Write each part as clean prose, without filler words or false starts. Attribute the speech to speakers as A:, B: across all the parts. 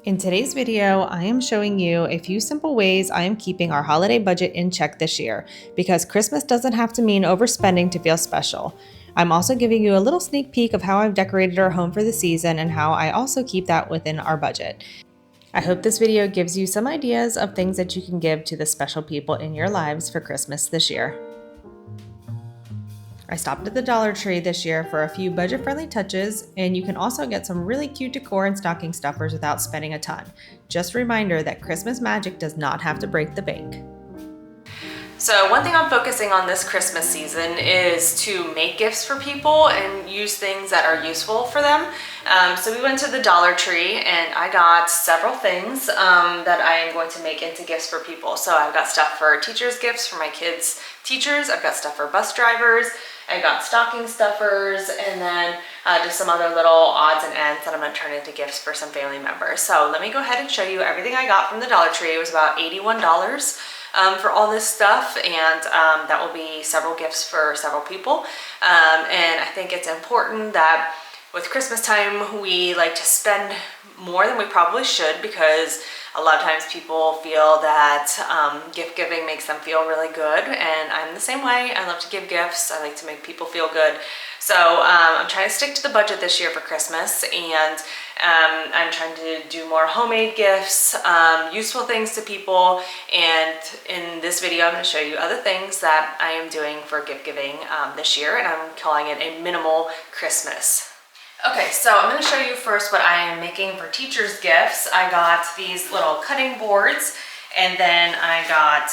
A: In today's video, I am showing you a few simple ways I am keeping our holiday budget in check this year, because Christmas doesn't have to mean overspending to feel special. I'm also giving you a little sneak peek of how I've decorated our home for the season and how I also keep that within our budget. I hope this video gives you some ideas of things that you can give to the special people in your lives for Christmas this year. I stopped at the Dollar Tree this year for a few budget-friendly touches, and you can also get some really cute decor and stocking stuffers without spending a ton. Just a reminder that Christmas magic does not have to break the bank. So one thing I'm focusing on this Christmas season is to make gifts for people and use things that are useful for them. So we went to the Dollar Tree and I got several things that I am going to make into gifts for people. So I've got stuff for teachers' gifts for my kids' teachers. I've got stuff for bus drivers. I got stocking stuffers, and then just some other little odds and ends that I'm going to turn into gifts for some family members. So let me go ahead and show you everything I got from the Dollar Tree. It was about $81 for all this stuff, and that will be several gifts for several people. And I think it's important that with Christmas time we like to spend more than we probably should, because a lot of times people feel that gift giving makes them feel really good, and I'm the same way. I love to give gifts. I like to make people feel good. So I'm trying to stick to the budget this year for Christmas, and I'm trying to do more homemade gifts, useful things to people, and in this video I'm going to show you other things that I am doing for gift giving this year, and I'm calling it a minimal Christmas. Okay, so I'm going to show you first what I am making for teachers' gifts. I got these little cutting boards, and then I got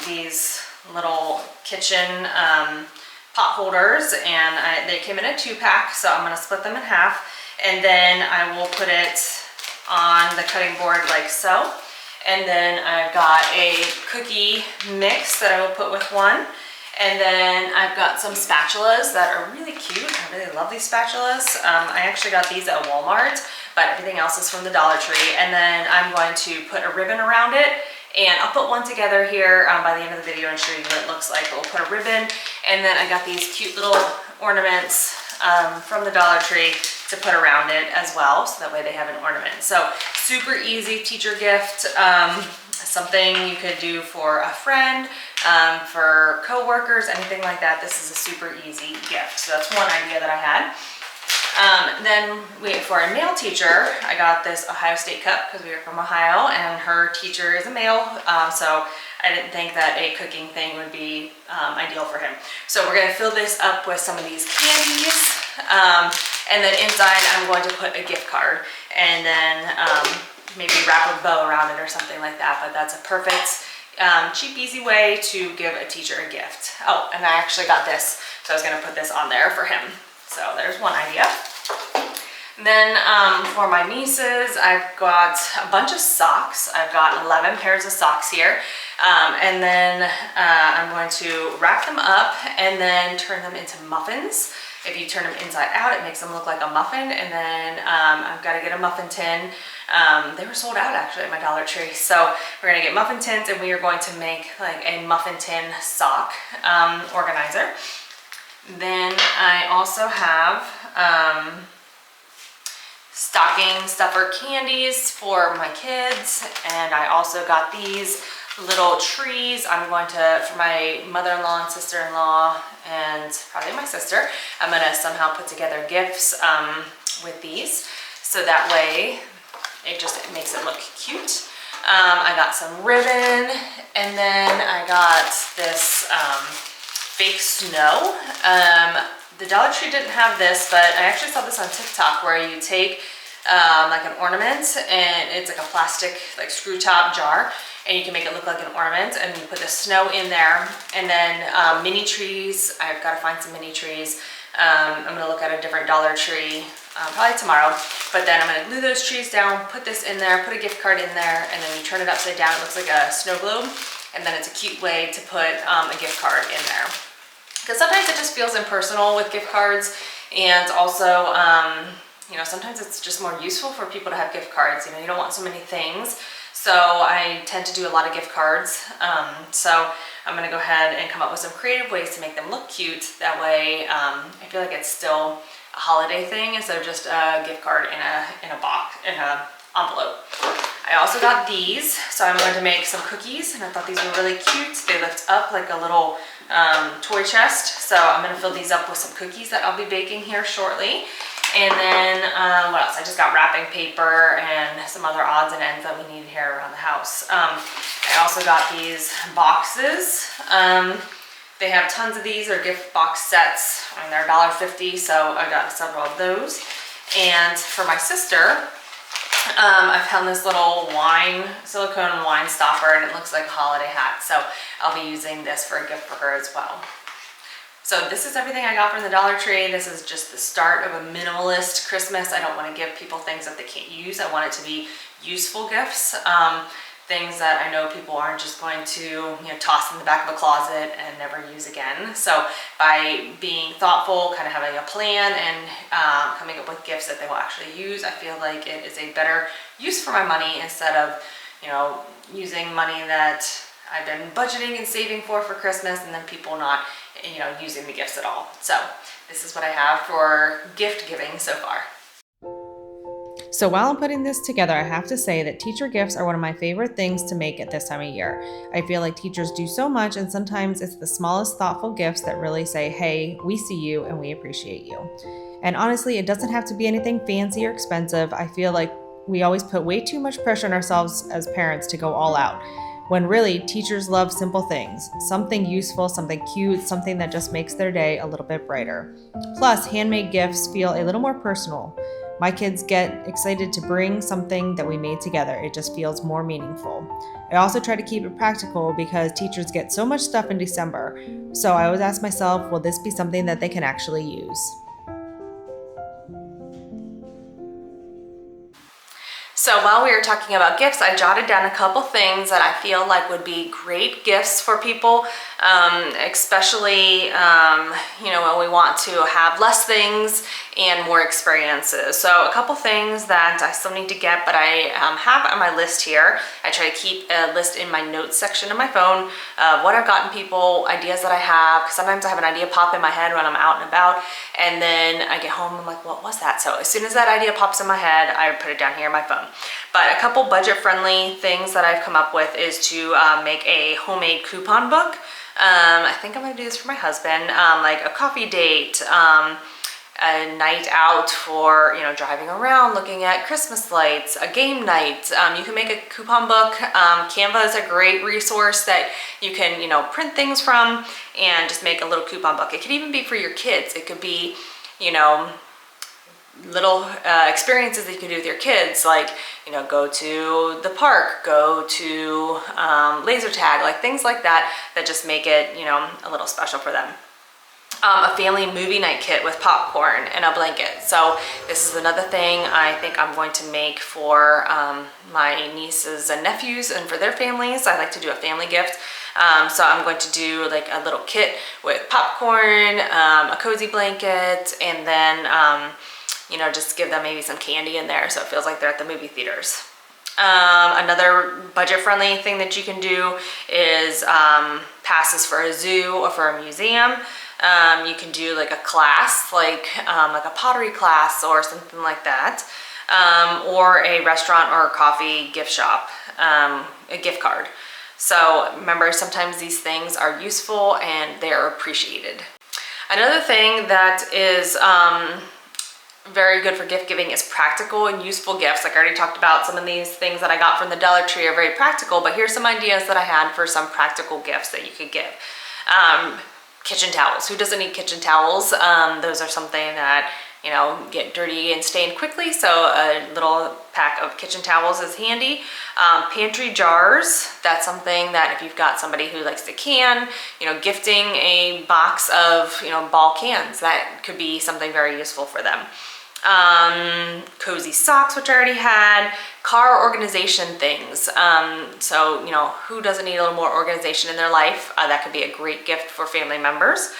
A: these little kitchen pot holders, and they came in a 2-pack, so I'm going to split them in half, and then I will put it on the cutting board like so. And then I've got a cookie mix that I will put with one. And then I've got some spatulas that are really cute. I really love these spatulas. I actually got these at Walmart, but everything else is from the Dollar Tree. And then I'm going to put a ribbon around it, and I'll put one together here by the end of the video and show you what it looks like. But we'll put a ribbon, and then I got these cute little ornaments from the Dollar Tree to put around it as well, so that way they have an ornament. So super easy teacher gift. Something you could do for a friend, for co-workers, anything like that. This is a super easy gift. So that's one idea that I had. Then for a male teacher, I got this Ohio State cup because we are from Ohio, and her teacher is a male, so I didn't think that a cooking thing would be ideal for him. So we're going to fill this up with some of these candies, and then inside I'm going to put a gift card, and then maybe wrap a bow around it or something like that. But that's a perfect cheap, easy way to give a teacher a gift. Oh, and I actually got this, so I was going to put this on there for him. So there's one idea. Then for my nieces, I've got a bunch of socks. I've got 11 pairs of socks here. And then I'm going to wrap them up and then turn them into muffins. If you turn them inside out, it makes them look like a muffin. And then I've got to get a muffin tin. They were sold out actually at my Dollar Tree. So we're going to get muffin tins, and we are going to make like a muffin tin sock organizer. Then I also have stocking stuffer candies for my kids, and I also got these little trees. I'm going to, for my mother-in-law and sister-in-law, and probably my sister, I'm going to somehow put together gifts with these, so that way it just makes it look cute. I got some ribbon, and then I got this fake snow. The Dollar Tree didn't have this, but I actually saw this on TikTok, where you take like an ornament, and it's like a plastic like screw top jar, and you can make it look like an ornament, and you put the snow in there. And then mini trees. I've got to find some mini trees. I'm going to look at a different Dollar Tree probably tomorrow, but then I'm going to glue those trees down, put this in there, put a gift card in there, and then you turn it upside down. It looks like a snow globe, and then it's a cute way to put a gift card in there. Because sometimes it just feels impersonal with gift cards, and also, you know, sometimes it's just more useful for people to have gift cards. You know, you don't want so many things. So I tend to do a lot of gift cards. So I'm going to go ahead and come up with some creative ways to make them look cute. That way, I feel like it's still a holiday thing instead of just a gift card in a box, in a envelope. I also got these, so I'm going to make some cookies, and I thought these were really cute. They lift up like a little toy chest, so I'm going to fill these up with some cookies that I'll be baking here shortly. And then what else? I just got wrapping paper and some other odds and ends that we need here around the house. I also got these boxes. They have tons of these. They're gift box sets. I mean, they're $1.50, so I got several of those. And for my sister, I found this little silicone wine stopper, and it looks like a holiday hat. So I'll be using this for a gift for her as well. So this is everything I got from the Dollar Tree. This is just the start of a minimalist Christmas. I don't want to give people things that they can't use. I want it to be useful gifts. Things that I know people aren't just going to toss in the back of a closet and never use again. So by being thoughtful, kind of having a plan, and coming up with gifts that they will actually use, I feel like it is a better use for my money instead of using money that I've been budgeting and saving for Christmas, and then people not using the gifts at all. So this is what I have for gift giving so far. So while I'm putting this together, I have to say that teacher gifts are one of my favorite things to make at this time of year. I feel like teachers do so much, and sometimes it's the smallest thoughtful gifts that really say, hey, we see you and we appreciate you. And honestly, it doesn't have to be anything fancy or expensive. I feel like we always put way too much pressure on ourselves as parents to go all out, when really teachers love simple things, something useful, something cute, something that just makes their day a little bit brighter. Plus, handmade gifts feel a little more personal. My kids get excited to bring something that we made together. It just feels more meaningful. I also try to keep it practical because teachers get so much stuff in December. So I always ask myself, will this be something that they can actually use? So while we were talking about gifts, I jotted down a couple things that I feel like would be great gifts for people, especially, when we want to have less things and more experiences. So a couple things that I still need to get, but I have on my list here. I try to keep a list in my notes section of my phone of what I've gotten people, ideas that I have, because sometimes I have an idea pop in my head when I'm out and about, and then I get home and I'm like, what was that? So as soon as that idea pops in my head, I put it down here in my phone. But a couple budget-friendly things that I've come up with is to make a homemade coupon book. I think I'm gonna do this for my husband, like a coffee date, a night out for driving around looking at Christmas lights, a game night. You can make a coupon book. Canva is a great resource that you can print things from and just make a little coupon book. It could even be for your kids. It could be little experiences that you can do with your kids, like go to the park, go to laser tag, like things like that just make it a little special for them. A family movie night kit with popcorn and a blanket. So this is another thing I think I'm going to make for my nieces and nephews and for their families. I like to do a family gift. So I'm going to do like a little kit with popcorn, a cozy blanket, and then just give them maybe some candy in there so it feels like they're at the movie theaters. Another budget-friendly thing that you can do is passes for a zoo or for a museum. You can do like a class, like a pottery class or something like that, or a restaurant or a coffee gift shop, a gift card. So remember, sometimes these things are useful and they are appreciated. Another thing that is very good for gift giving is practical and useful gifts. Like I already talked about, some of these things that I got from the Dollar Tree are very practical, but here's some ideas that I had for some practical gifts that you could give. Kitchen towels. Who doesn't need kitchen towels? Those are something that get dirty and stain quickly, so a little pack of kitchen towels is handy. Pantry jars, that's something that if you've got somebody who likes to can, gifting a box of ball cans, that could be something very useful for them. Cozy socks, which I already had. Car organization things. So who doesn't need a little more organization in their life? That could be a great gift for family members.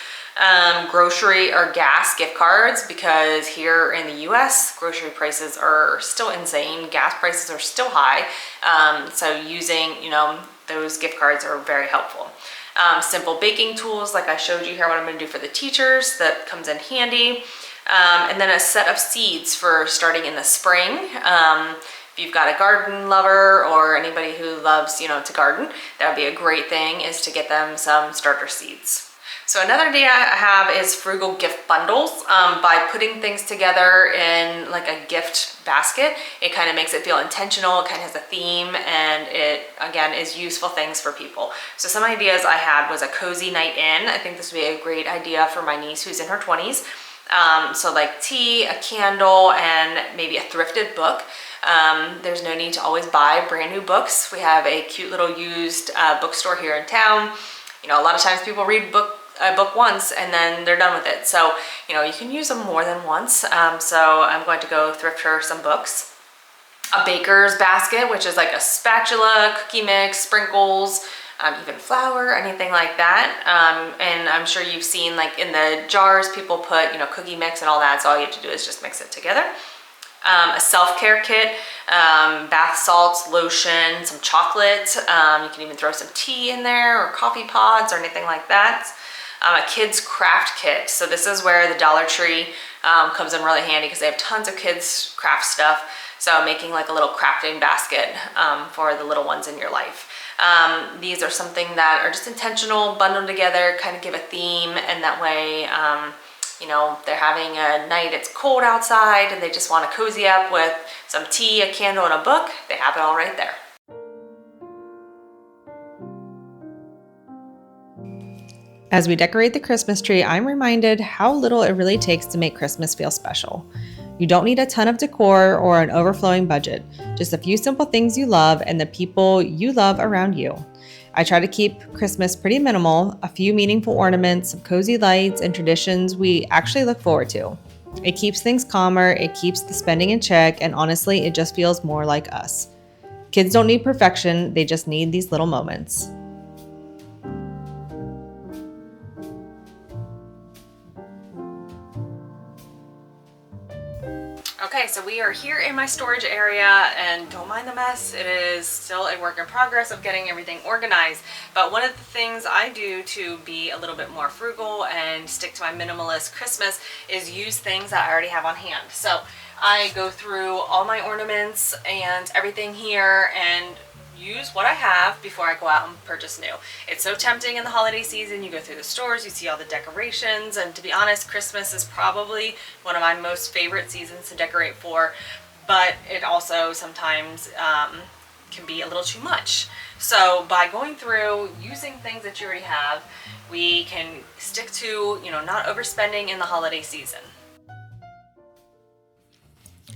A: Grocery or gas gift cards, because here in the US, grocery prices are still insane. Gas prices are still high. So using, those gift cards are very helpful. Simple baking tools, like I showed you here, what I'm gonna do for the teachers, that comes in handy. And then a set of seeds for starting in the spring. If you've got a garden lover or anybody who loves, to garden, that would be a great thing, is to get them some starter seeds. So another idea I have is frugal gift bundles. By putting things together in like a gift basket, it kind of makes it feel intentional, it kind of has a theme, and it, again, is useful things for people. So some ideas I had was a cozy night in. I think this would be a great idea for my niece who's in her 20s. So like tea, a candle, and maybe a thrifted book. There's no need to always buy brand new books. We have a cute little used bookstore here in town. A lot of times people read a book once and then they're done with it. So, you can use them more than once. So I'm going to go thrift her some books. A baker's basket, which is like a spatula, cookie mix, sprinkles, even flour, anything like that. And I'm sure you've seen like in the jars, people put, cookie mix and all that. So all you have to do is just mix it together. A self-care kit, bath salts, lotion, some chocolate. You can even throw some tea in there or coffee pods or anything like that. A kid's craft kit. So this is where the Dollar Tree comes in really handy because they have tons of kids craft stuff. So making like a little crafting basket for the little ones in your life. These are something that are just intentional, bundled together, kind of give a theme, and that way they're having a night, it's cold outside, and they just want to cozy up with some tea, a candle, and a book. They have it all right there. As we decorate the Christmas tree, I'm reminded how little it really takes to make Christmas feel special. You don't need a ton of decor or an overflowing budget, just a few simple things you love and the people you love around you. I try to keep Christmas pretty minimal, a few meaningful ornaments, some cozy lights, and traditions we actually look forward to. It keeps things calmer, it keeps the spending in check, and honestly, it just feels more like us. Kids don't need perfection, they just need these little moments. Okay, so we are here in my storage area, and don't mind the mess. It is still a work in progress of getting everything organized. But one of the things I do to be a little bit more frugal and stick to my minimalist Christmas is use things that I already have on hand. So I go through all my ornaments and everything here and use what I have before I go out and purchase new. It's so tempting in the holiday season. You go through the stores, you see all the decorations, and to be honest, Christmas is probably one of my most favorite seasons to decorate for, but it also sometimes can be a little too much. So by going through, using things that you already have, we can stick to, not overspending in the holiday season.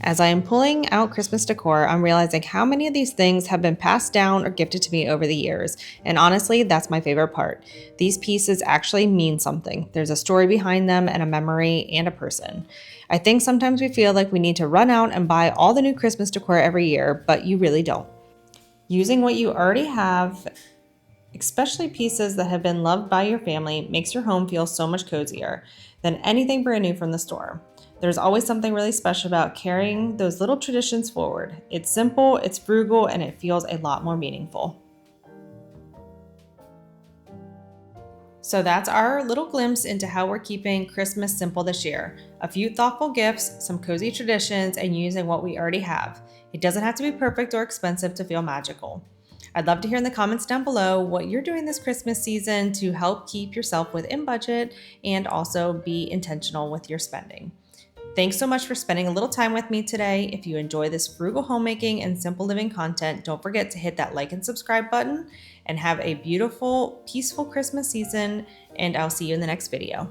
A: As I am pulling out Christmas decor, I'm realizing how many of these things have been passed down or gifted to me over the years. And honestly, that's my favorite part. These pieces actually mean something. There's a story behind them and a memory and a person. I think sometimes we feel like we need to run out and buy all the new Christmas decor every year, but you really don't. Using what you already have, especially pieces that have been loved by your family, makes your home feel so much cozier than anything brand new from the store. There's always something really special about carrying those little traditions forward. It's simple, it's frugal, and it feels a lot more meaningful. So that's our little glimpse into how we're keeping Christmas simple this year. A few thoughtful gifts, some cozy traditions, and using what we already have. It doesn't have to be perfect or expensive to feel magical. I'd love to hear in the comments down below what you're doing this Christmas season to help keep yourself within budget and also be intentional with your spending. Thanks so much for spending a little time with me today. If you enjoy this frugal homemaking and simple living content, don't forget to hit that like and subscribe button, and have a beautiful, peaceful Christmas season, and I'll see you in the next video.